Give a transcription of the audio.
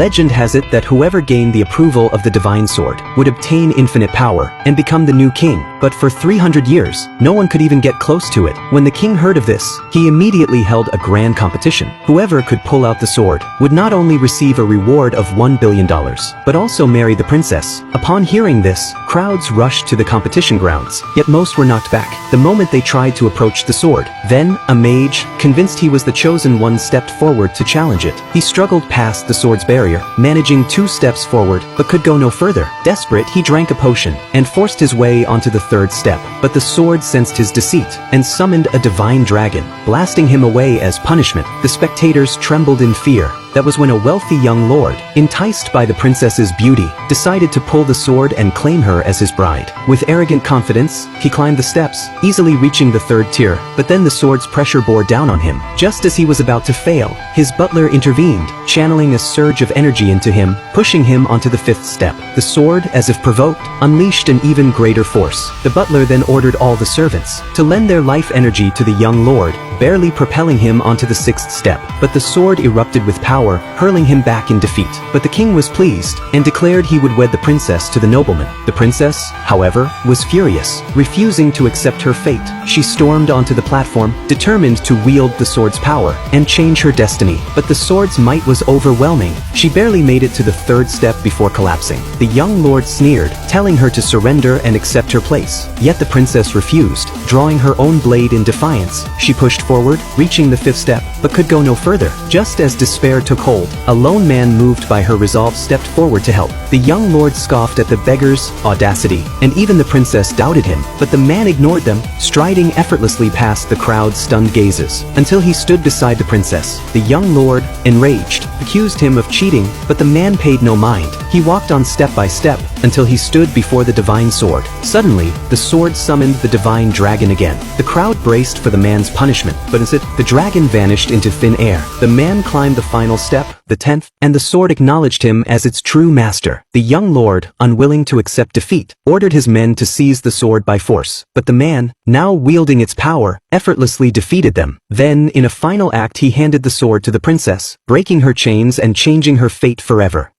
Legend has it that whoever gained the approval of the divine sword would obtain infinite power and become the new king, but for 300 years, no one could even get close to it. When the king heard of this, he immediately held a grand competition. Whoever could pull out the sword would not only receive a reward of $1 billion, but also marry the princess. Upon hearing this, crowds rushed to the competition grounds, yet most were knocked back the moment they tried to approach the sword. Then, a mage, convinced he was the chosen one, stepped forward to challenge it. He struggled past the sword's barrier, managing 2 steps forward, but could go no further. Desperate, he drank a potion and forced his way onto the 3rd step. But the sword sensed his deceit and summoned a divine dragon, blasting him away as punishment. The spectators trembled in fear. That was when a wealthy young lord, enticed by the princess's beauty, decided to pull the sword and claim her as his bride. With arrogant confidence, he climbed the steps, easily reaching the 3rd tier, but then the sword's pressure bore down on him. Just as he was about to fail, his butler intervened, channeling a surge of energy into him, pushing him onto the 5th step. The sword, as if provoked, unleashed an even greater force. The butler then ordered all the servants to lend their life energy to the young lord, barely propelling him onto the 6th step. But the sword erupted with power, hurling him back in defeat. But the king was pleased and declared he would wed the princess to the nobleman. The princess, however, was furious, refusing to accept her fate. She stormed onto the platform, determined to wield the sword's power and change her destiny. But the sword's might was overwhelming. She barely made it to the 3rd step before collapsing. The young lord sneered, telling her to surrender and accept her place. Yet the princess refused, drawing her own blade in defiance. She pushed forward, reaching the 5th step, but could go no further. Just as despair took hold, a lone man moved by her resolve stepped forward to help. The young lord scoffed at the beggar's audacity, and even the princess doubted him, but the man ignored them, striding effortlessly past the crowd's stunned gazes, until he stood beside the princess. The young lord, enraged, accused him of cheating, but the man paid no mind. He walked on step by step, until he stood before the divine sword. Suddenly, the sword summoned the divine dragon again. The crowd braced for the man's punishment, but instead, the dragon vanished into thin air. The man climbed the final step, the 10th, and the sword acknowledged him as its true master. The young lord, unwilling to accept defeat, ordered his men to seize the sword by force. But the man, now wielding its power, effortlessly defeated them. Then, in a final act, he handed the sword to the princess, breaking her chains and changing her fate forever.